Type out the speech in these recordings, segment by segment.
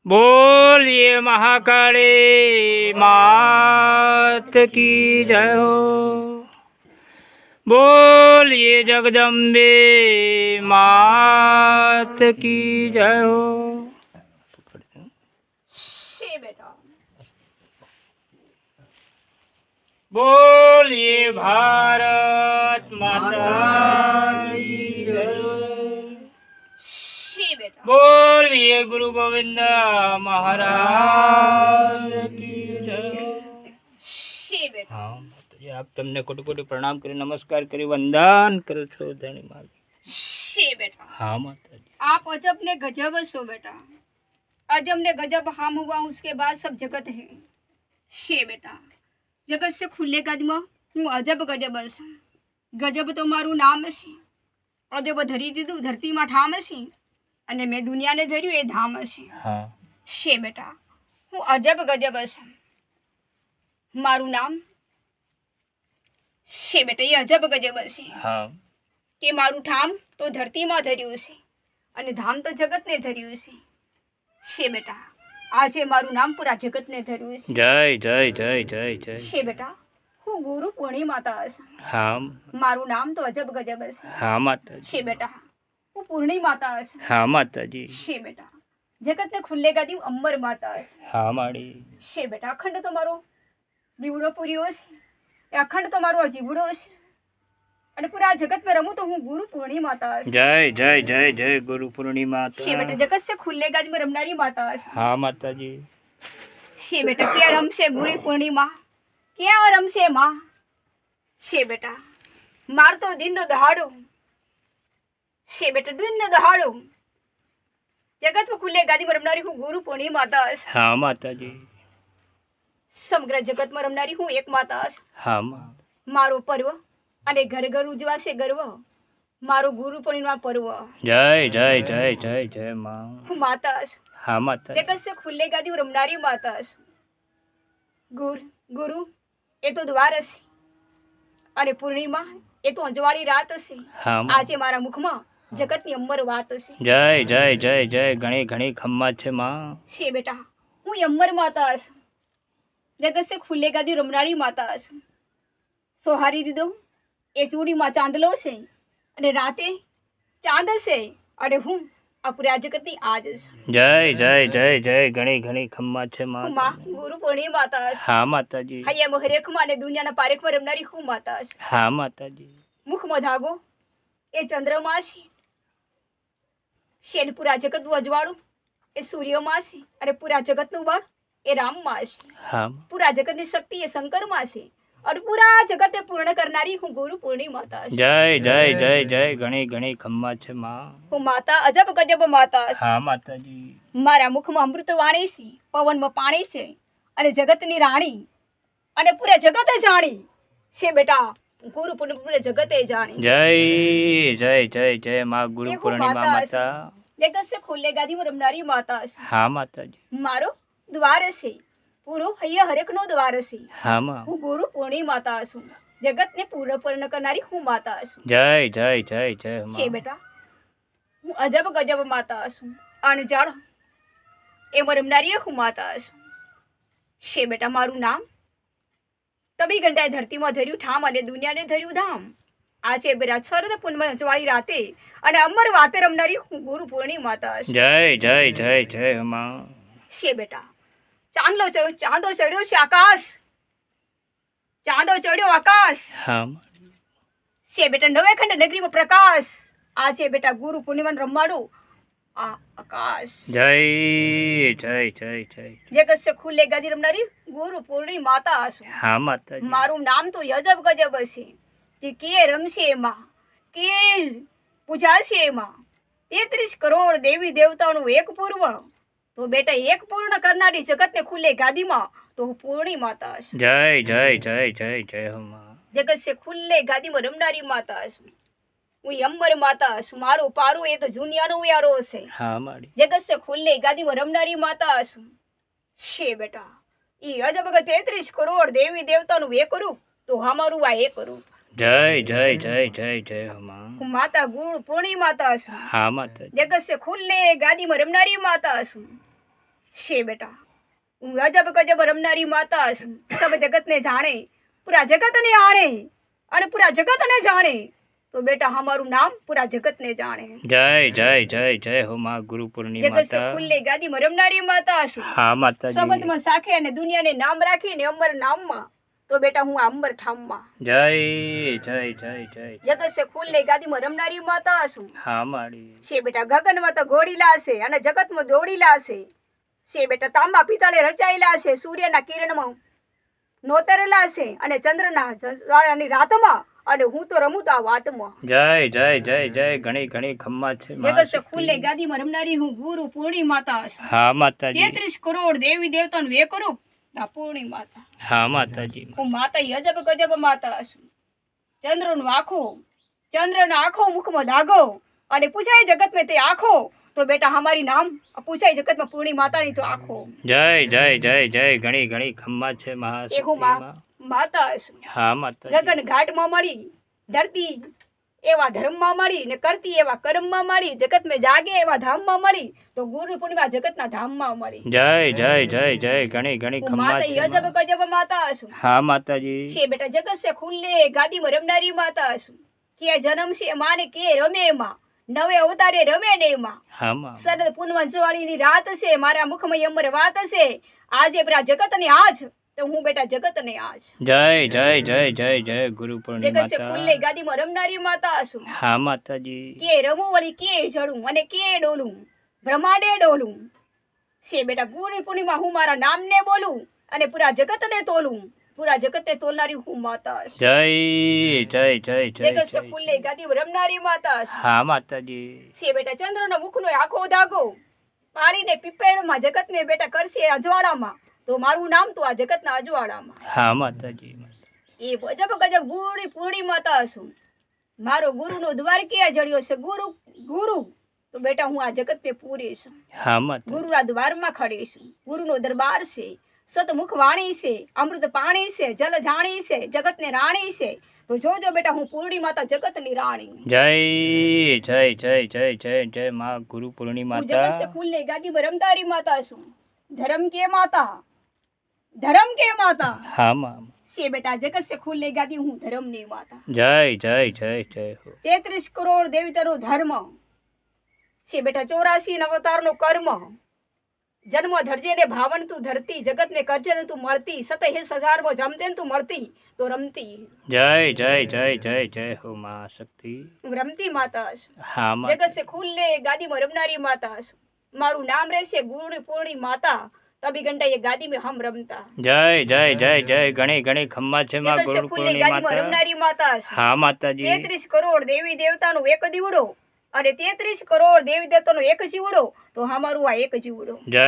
बोलिए महाकाली मात की जय हो। बोलिए जगदम्बे मात की जय हो। बोलिए भारत माता की जय हो। बोलिए गुरु गोविंद महाराज की जय हो। हाँ माताजी, आप तमने कोटि कोटि प्रणाम करी, नमस्कार करी, वंदन करो छो धनी माली। बेटा हाँ माताजी, आप अजब ने गजब सो बेटा। अजब ने गजब हम हुआ, उसके बाद सब जगत है। शे बेटा जगत से खुले कदम हूँ अजब गजब છું। ગજબ તો મારું નામ છે। અજબ ધરી દીધું ધરતીમાં ઠામ છે અને મેં દુનિયાને ધર્યું એ ધામ છે। हाँ છે બેટા હું અજબ ગજબ છું। મારું નામ છે બેટા એ અજબ ગજબ છે हाँ કે મારું ઠામ તો ધરતીમાં ધર્યું છે અને ધામ તો જગતને ધર્યું છે। છે બેટા આજે મારું નામ પૂરા જગતને ધર્યું છે। जय जय जय जय जय। છે બેટા હું ગુરુ પૂર્ણિ માતા છું। हाँ મારું નામ તો અજબ ગજબ છે। हाँ माताजी, છે બેટા હું પૂર્ણિ માતા છું। हाँ माताजी, છે બેટા જગતને ખુલ્લેગા દી અંબર માતા છું। हाँ माड़ी, છે બેટા અખંડ તો મારો દીવડો પૂર્યો છે એ અખંડ તો મારો જીવડો છે અને પૂરા જગતમાં રમું તો હું ગુરુ પૂર્ણિ માતા છું। जय जय जय जय गुरु पूर्णिमा। છે બેટા જગત से ખુલ્લેગા દી में રમનારી માતા છું। हाँ माताजी, છે બેટા ક્યાં રમશે ગુરુ પૂર્ણિમા, ક્યાં રમશે માં। છે બેટા માર તો દિન દહાડો છે બેટા દિન દહાડો જગત में ખુલ્લે ગાદી में રમનારી હું ગુરુ પૂર્ણિ માતા છું। हाँ माताजी, સમગ્ર જગતમાં રમનારી હું એક માતા છું। हाँ माँ, મારો પર્વ અને ઘર ઘર ઉજવાશે ગર્વ, મારો ગુરુ પૂર્ણિમા પર્વ। जय जय जय जय जय माँ। હું માતા છું हाँ माताजी, જગત से ખુલ્લે ગાદી में રમનારી માતા છું। ગુરુ એ તો દ્વાર હશે અને પૂર્ણિમા એ તો અંજવાળી રાત હશે। हाँ माँ। આજે મારા મુખમાં જગતની અંબર વાત હશે। जय जय जय जय घणी घणी खम्मा छे माँ। છે બેટા હું અંબર માતા છું। જગત से ખુલ્લે ગાદી રમનારી માતા છું। સોહારી દીધો એ ચૂડીમાં ચાંદલો છે અને રાતે ચાંદ છે અને હું અપરા જગતની આજ છું। जय जय जय जय घणी घणी खम्मा छे माँ। હું માં ગુરુ પૂર્ણિ માતા છું। हाँ माताजी, હૈયા મોહરેખમાં અને દુનિયાના પારેખમાં રમનારી હું માતા છું। हाँ माताजी, મુખમાં ધાગો એ ચંદ્રમાં છે, શેર પૂરા જગતનું અજવાળું એ સૂર્યમાં છે અને પૂરા જગતનું બળ એ રામમાં છે। हाँ પૂરા જગતની શક્તિ એ શંકરમાં છે અને પૂરા જગતને પૂર્ણ કરનારી હું ગુરુ પૂર્ણિ માતા છું। जय जय जय जय घणी घणी खम्मा छे माँ। હું માતા અજબ ગજબ માતા છું। हाँ माताजी, મારા મુખમાં અમૃત વાણી છે, પવનમાં પાણી છે અને જગતની રાણી અને પૂરા જગતે જાણી છે બેટા ગુરુ પૂર્ણિમા જગતે જાણી। जय जय जय जय माँ गुरु देखो पूर्णिमा माता माता। જગત से ખુલ્લે ગાદીમાં રમનારી માતા છું। हाँ माताजी, મારો દ્વાર છે પૂરો હૈયા હરેકનો દ્વાર છે। हाँ माँ। હું ગુરુ પૂર્ણિ માતા છું। જગતને પૂર્ણ કરનારી હું માતા છું। जय जय जय जय છે माँ। બેટા હું અજબ ગજબ માતા છું। અણજાણ એમાં રમનારી હું માતા છું। છે બેટા મારું નામ તબી ઘંટાએ ધરતીમાં ધર્યું ઠામ અને દુનિયાને ધર્યું ધામ। આજે બેરા શરદ પૂનમ અજવાળી રાતે અને અમર વાતે રમનારી હું ગુરુ પૂર્ણિ માતા છું। जय जय जय जय माँ। છે બેટા ચાંદો ચડ્યો છે આકાશ, ચાંદો ચડ્યો આકાશ। हाँ माँ। છે બેટા નવે ખંડ નગરીમાં પ્રકાશ, આજે બેટા ગુરુ પૂર્ણિમાનું રમવાનું આ આકાશ। जय जय जय जय। જગત से ખુલ્લે ગાદી રમનારી ગુરુ પૂર્ણિ માતા છું। हाँ माताजी, મારું નામ તો અજબ ગજબ છે કે રમશે એમાં, કે પૂજાશે એમાં 33 કરોડ દેવી દેવતાઓનું એક પૂર્વ તો બેટા એક પૂર્ણ કરનારી જગતને ખુલ્લે ગાદીમાં તો હું પૂર્ણિ માતા છું। जय जय जय जय जय माँ। જગત से ખુલ્લે ગાદીમાં રમનારી માતા છું। હું અંબર માતા છું। મારો પારો એ તો જુનિયાનો વ્યારો છે। हाँ माड़ी, જગત से ખુલ્લે ગાદીમાં રમનારી માતા છું। છે બેટા એ અજબ 33 કરોડ દેવી દેવતાનું એક રૂપ તો અમારું આ એક રૂપ। જય જય જય જય જય હો માં. હું માતા ગુરુ પૂર્ણી માતા છું. હા માતાજી. જગત સે ખુલ્લે ગાદીમાં રમનારી માતા છું. છે બેટા હું અજબ ગજબ રમનારી માતા છું. સબ જગતને જાણે, પૂરા જગતને આણે, અને પૂરા જગતને જાણે તો બેટા હમારું નામ પૂરા જગતને જાણે. જય જય જય જય હો માં ગુરુ પૂર્ણિ જગત સે માતા. ખુલ્લે ગાદીમાં રમનારી માતા છું. હા માતાજી. શબ્દમાં સાખે અને દુનિયાને નામ રાખીને અંબર નામમાં તો બેટા હું અંબર ઠામમાં. જય જય જય જય. જગત સે ખુલ્લે ગાદીમાં રમનારી માતા છું. હા માડી. છે બેટા ગગનમાં તો ઘોડીલા છે અને જગતમાં દોડીલા છે બેટા તાંબા પિત્તળે રચાયેલા છે, સૂર્યના કિરણમાં નોતરેલા છે અને ચંદ્રના જ્વાળાની રાતમાં, અને હું તો રમું તો આ વાતમાં. જય જય જય જય. ઘણી ઘણી ખમ્મા છે જગત સે ખુલ્લે ગાદીમાં રમનારી હું ગુરુ પૂર્ણી માતા છું. હા માતાજી. 33 કરોડ દેવી દેવતાનું વે કરું આ પૂર્ણી માતા. હા માતાજી. હું માતા અજબ ગજબ માતા છું. ચંદ્રનો આંખો મુખમાં દાગો, અને પૂછાય જગત મેં તે આંખો તો બેટા હમારી નામ પૂછાય જગતમાં પૂર્ણી માતાની તો આંખો. જય જય જય જય. ઘણી ઘણી ખમ્મા છે એ હું મહાશક્તિમાં. માતા છું. હા માતાજી. ગગન ઘાટમાં મળી, ધરતી એવા ધર્મમાં મળી, ને કરતી એવા કર્મમાં મળી, જગત મેં જાગે એવા ધામમાં મળી તો ગુરુ પૂર્ણિમા જગતના ધામમાં મળી. જય જય જય જય. ઘણી ઘણી હું ખમ્મા માતા છે અજબ ગજબ માતા છું. હા માતાજી. છે બેટા જગત સે ખુલ્લે ગાદીમાં રમનારી માતા છું. કે જન્મ છે માને કે રમે માં, નવે અવતારે રમે ને માં. હા માં. શરદ પૂનમ જવાળીની રાત છે, મારા મુખમાં અમર વાત છે. આજે પેલા જગતને આજ તો હું બેટા જગતને આજ. જય જય જય જય જય ગુરુ પૂર્ણિ જગત સે ખુલ્લે માતા. ગાદીમાં રમનારી માતા છું. હા માતાજી. કે રમું વળી કે જડું અને કે ડોલું, બ્રહ્માંડે ડોલું. છે બેટા ગુરુ પૂર્ણિમા હું મારા નામને બોલું અને પૂરા જગતને તોલું. પૂરા જગતને તોલનારી હું માતા છું. જય જય જય જય જગત સે જય. ખુલ્લે ગાદીમાં રમનારી માતા છું. હા માતાજી. છે બેટા ચંદ્રનો મુખનો આખો દાગો પાડીને પીપેળમાં જગતને બેટા કરશે અજવાળામાં તો મારું નામ તો આ જગતના અજવાળામાં. હા માતાજી. એ ગજબ ગજબ ગુરુ પૂર્ણી માતા છું. મારો ગુરુનો દ્વાર ક્યાં જડ્યો છે ગુરુ તો બેટા હું આ જગતને પૂરી છું. હા માતાજી. ગુરુના દ્વારમાં ખડી છું. ગુરુનો દરબાર છે, સતમુખ વાણી છે, અમૃત પાણી છે, જલ જાણી છે, જગતને રાણી છે તો જોજો બેટા હું પૂર્ણી માતા જગતની રાણી. જય જય જય જય જય જય માં ગુરુ પૂર્ણિ હું જગત સે માતા. ખુલ્લે ગાદીમાં રમનારી માતા છું. ધર્મ કે માતા હા માં. છે બેટા જગત સે ખુલ્લે ગાદી હું ધર્મની માતા. જય જય જય જય હો. 33 કરોડ દેવતાનો ધર્મ છે બેટા 84 અવતારનો કર્મ. જન્મ ધરજે ને ભાવન તું ધરતી, જગત ને કરજે ને તું મળતી, 27,000 જમતે ને તું મળતી તો રમતી. જય જય જય જય જય હો મહાશક્તિ. હું રમતી માતા છું. હા માં. જગત સે ખુલ્લે ગાદીમાં રમનારી માતા છું. મારું નામ રહેશે ગુરુની પૂર્ણી માતા, તબી ઘંટા એ ગાદી में हम રમતા. જય જય જય જય. ઘણી ઘણી ખમ્મા છે માં જગત સે ગુરુ ખુલ્લે પૂર્ણિ ગાદીમાં માતા. રમનારી માતા છું. હા માતાજી. 33 કરોડ દેવી દેવતાનો એક દીવડો અને 33 કરોડ દેવી દેવતાનો એક જીવડો તો અમારું આ એક જીવડો. જય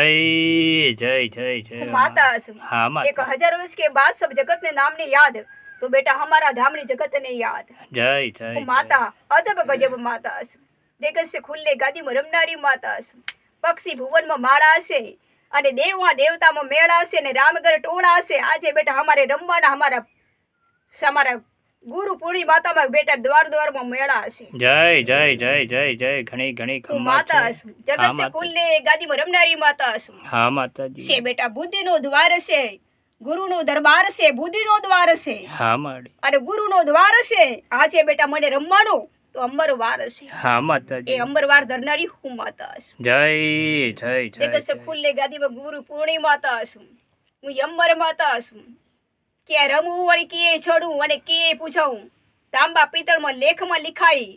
જય જય જય હું માતા છું. હા एक માતા. 1000 वर्ष के बाद सब जगत ने नाम ने याद तो बेटा हमारा धाम ने जगत ने याद. જય જય હું જય. માતા અજબ ગજબ માતા છું. જગત સે ખુલ્લે ગાદીમાં રમનારી માતા છું. પક્ષી ભુવનમાં માળા છે અને દેવમાં દેવતામાં મેળા છે ને રામગર ટોળા છે. આજે બેટા અમારે રમવાના અમારા ગુરુ પૂર્ણી માતામાં બેટા દ્વાર દ્વારમાં મેળા છે. જય જય જય જય જય. ઘણી ઘણી હું ખમ્મા માતા છે. છું. જગત હા સે માતા. ખુલ્લે ગાદીમાં રમનારી માતા છું. હા માતાજી. છે બેટા બુદ્ધિનો દ્વાર છે, ગુરુનો દરબાર છે, બુદ્ધિનો દ્વાર છે હા માડી. અને ગુરુનો દ્વાર છે. આજે બેટા મને રમવાનો તો અંબરવાર છે. હા એ માતાજી. અંબરવાર ધરનારી હું માતા છું. જય જય જય જગત સે જય. ખુલ્લે ગાદીમાં ગુરુ પૂર્ણી માતા છું. હું અંબર માતા છું. કે રમવું વળી કે છોડું અને કે પૂછવું, તાંબા પિત્તળમાં લેખમાં લિખાઈ,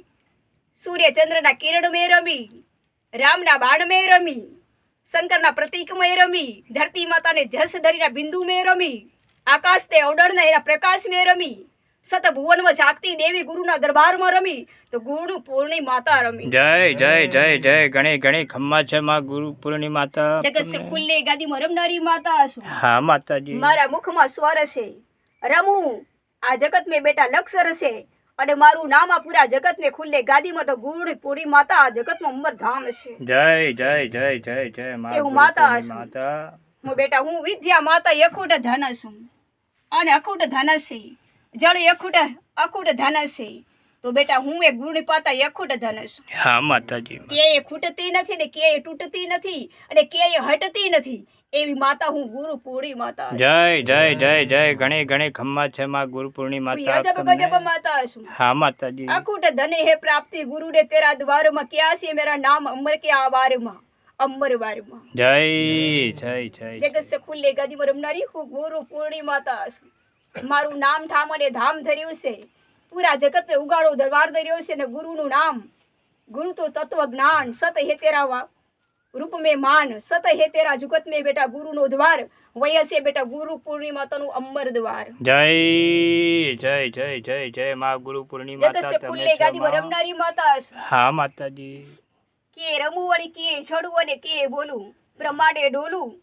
સૂર્ય ચંદ્રના કિરણ મેં રમી, રામના બાણ મેં રમી, શંકરના પ્રતીક મેં રમી, ધરતી માતાને જસ ધરીના બિંદુ મેં રમી, આકાશ તે અવડરના એના પ્રકાશ મેં રમી, સત ભુવનમાં જાગતી દેવી ગુરુના દરબારમાં રમી તો ગુરુ પૂર્ણી માતા રમી. જય જય જય જય. ઘણી ઘણી ખમ્મા છે માં ગુરુ પૂર્ણિ માતા. જગત સે ખુલ્લે ગાદીમાં રમનારી માતા છું. હા માતાજી. મારા મુખમાં સ્વર છે, રમું આ જગત મેં બેટા લક્ષર છે અને મારું નામ આ પૂરા જગત ને ખુલ્લે ગાદીમાં તો ગુરુની પૂરી માતા આ જગતમાં અમરધામ છે. જય જય જય જય જય માં એવું ગુરુ માતા પૂર્ણિ છું. માતા. હું બેટા હું વિદ્યા માતા અખૂટ ધન છું અને અખૂટ ધન છે જળ અખૂટ ધન છે તો બેટા હું એ ગુણ પાતા અખૂટ ધન છું. હા માતાજી. ક્યાંય ખૂટતી નથી ને ક્યાંય તૂટતી નથી અને ક્યાંય હટતી નથી એવી માતા હું ગુરુ પૂર્ણી માતા છું. જય જય જય જય ઘણી ઘણી ખમ્મા છે માં ગુરુ પૂર્ણી હું માતા અજબ તમને. ગજબ માતા છું. હા માતાજી. અખૂટ ધને હે પ્રાપ્તિ ગુरु ने तेरा द्वार में क्या से मेरा नाम अमर के आवार में अंबर वार में. જય જય જય જગત સે ખુલ્લે ગાદીમાં રમનારી હું ગુરુ પૂર્ણી માતા છું. મારું નામ ઠામ અને ધામ ધર્યું છે, પૂરા જગતને ઉગાડો દરબાર ધર્યો છે ને ગુરુનું નામ. ગુરુ તો તત્વ જ્ઞાન, સત હે તેરા રૂપ में मान, सत है तेरा जुगत में बेटा गुरु नो द्वार, वय से बेटा गुरु पूर्णिमा तनु अमर द्वार. જય જય જય જય જય માં ગુરુ પૂર્ણી જગત માતા સે તમે ખુલ્લે છો ગાદીમાં માં. રમનારી માતા છું. હા માતાજી. કે રમવું વળી કે છડવું અને કે બોલું, બ્રહ્માંડે ડોલું,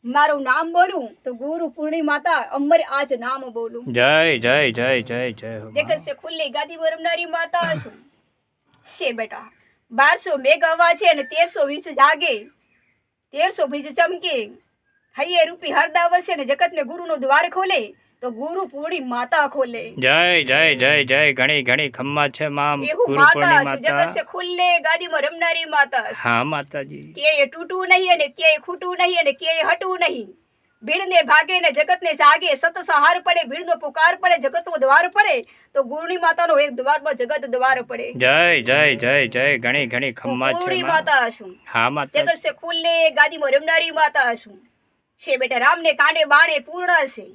મારું નામ બોલું તો ગુરુ પૂર્ણી માતા અમર આજ નામ બોલું. જય જય જય જય જય હો જગત માં. સે ખુલ્લે ગાદીમાં રમનારી માતા છું. છે બેટા 1200 મેઘ હવા છે અને 1320 જાગે, 1320 ચમકે, હૈયે રૂપી હરદા વસે ને જગતને ગુરુનો દ્વાર ખોલે તો ગુરુ પૂર્ણી માતા ખોલે. જય જય જય જય ઘણી ઘણી ખમ્મા છે માં એવું ગુરુ માતા પૂર્ણી છું. જગત માતા. સે ખુલ્લે ગાદીમાં રમનારી માતા છું. હા માતાજી. ક્યાંય તૂટવું નહીં અને ક્યાંય ખૂટવું નહીં અને ક્યાંય હટવું નહીં. ભીડને ભાગે ને જગતને જાગે, સત સહાર પડે, ભીડનો પુકાર પડે, જગતનો દ્વાર પડે તો ગુરુની માતાનો એક દ્વારમાં જગત દ્વાર પડે. જય જય જય જય ઘણી ઘણી હું ખમ્મા છે પૂર્ણી માં. માતા છું. હા માતા. જગત સે ખુલ્લે ગાદીમાં રમનારી માતા છું. છે બેટા રામને કાંડે બાણે પૂર્ણ છે,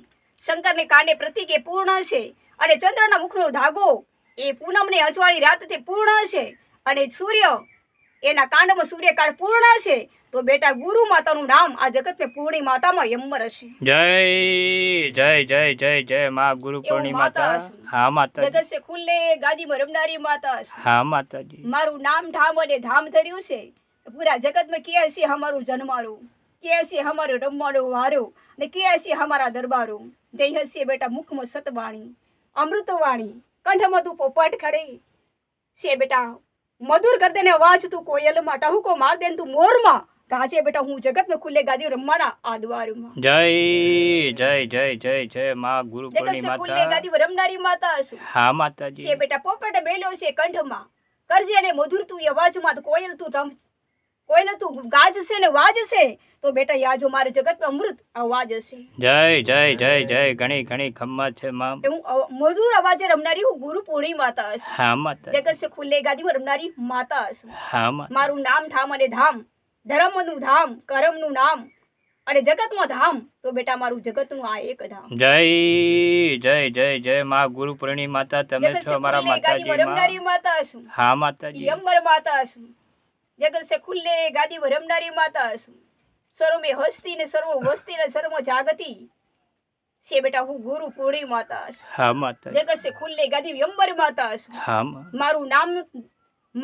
શંકરને કાંડે પ્રતિકે પૂર્ણ છે અને ચંદ્રના મુખનો ધાગો એ પૂનમને અજવાળી રાતથી પૂર્ણ છે અને સૂર્ય એના કાંડમાં સૂર્યકાળ પૂર્ણ છે તો બેટા ગુરુ માતાનું નામ આ જગતને પૂર્ણી માતામાં યમર હશે. જય જય જય જય જય માં ગુરુ પૂર્ણી એવું માતા માતા. છું. હા માતાજી. જગત સે ખુલ્લે ગાદીમાં રમનારી માતા છું. હા માતાજી. મારું નામ ઠામ અને ધામ ધર્યું છે, પૂરા જગતમાં કે છે અમારું જન્મારું, કે છે અમારો રમવાનો વારો ને કે છે અમારા દરબારો. જય હશે બેટા મુખમાં સતવાણી, અમૃતવાણી, કંઠમાં તું પોપટ ખડે છે બેટા, મધુર કર દેને અવાજ તું કોયલમાં, ટહુકો માર દેન તું મોરમાં, ગાજે બેટા હું જગતમાં ખુલ્લે ગાદી રમવાના આ દ્વારમાં. જય જય જય જય જય માં ગુરુ જગત પૂર્ણી સે ખુલ્લે માતા. ગાદી રમનારી માતા છું. હા છે માતાજી. બેટા પોપટ બેલો છે કંઠમાં, કરજે ને મધુર તું અવાજમાં, કોયલ તું ગાજશે ને વાજશે તો બેટા યાજો મારે જગતમાં અમૃત અવાજ હશે. જય જય જય જય ઘણી ઘણી ખમ્મા છે માં. હું મધુર અવાજે રમનારી હું ગુરુ પૂર્ણી માતા છું. હા માતાજી. જગત સે ખુલ્લે ગાદીમાં રમનારી માતા છું. હા માં. મારું નામ ઠામ અને ધામ, ધર્મનું ધામ, કરમનું નામ અને જગતમાં ધામ તો બેટા મારું જગતનું આ એક ધામ. જય જય જય જય માં ગુરુ પૂર્ણી માતા તમે જગત છો સે અમારા ખુલ્લે ગાદીમાં માતાજી રમનારી માં. માતા છું. હા માતાજી. યમર માતા છું. જગત સે ખુલ્લે ગાદીમાં રમનારી માતા છું. સર્વ મેં હસ્તી ને સર્વ વસ્તી ને સર્વ જાગતી છે બેટા હું ગુરુ પૂર્ણી માતા છું. હા માતાજી. જગત સે ખુલ્લે ગાદી યમર માતા છું. હા માં.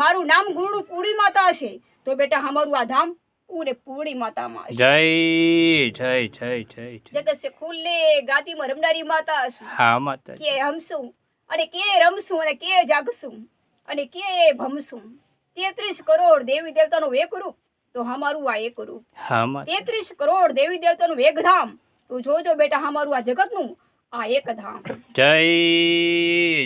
મારું નામ ગુરુ પૂર્ણી માતા છે તો બેટા અમારું આ ધામ પૂરે પૂર્ણી માતામાં છે. જય જય જય જય જય. જગત સે ખુલ્લે ગાદીમાં રમનારી માતા છું. હા માતાજી. કે હમશું અને કે રમશું અને કે જાગશું અને કે ભમશું. 33 કરોડ દેવી દેવતાનું એક રૂપ તો અમારું આ એક રૂપ. હા માતાજી. 33 કરોડ દેવી દેવતાનું એક ધામ તો જોજો બેટા અમારું આ જગતનું આ એક ધામ. જય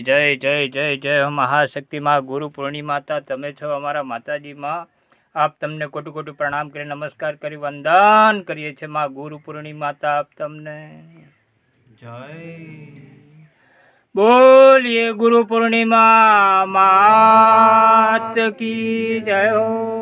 જય જય જય જય મહાશક્તિ માં ગુરુ પૂર્ણી માતા તમે છો અમારા માતાજી માં. આપ તમને કોટું કોટું પ્રણામ કરી નમસ્કાર કરી વંદન કરીએ છીએ માં ગુરુ પૂર્ણી માતા. આપ તમને જય બોલીએ ગુરુ પૂર્ણિમા માત કી જય હો.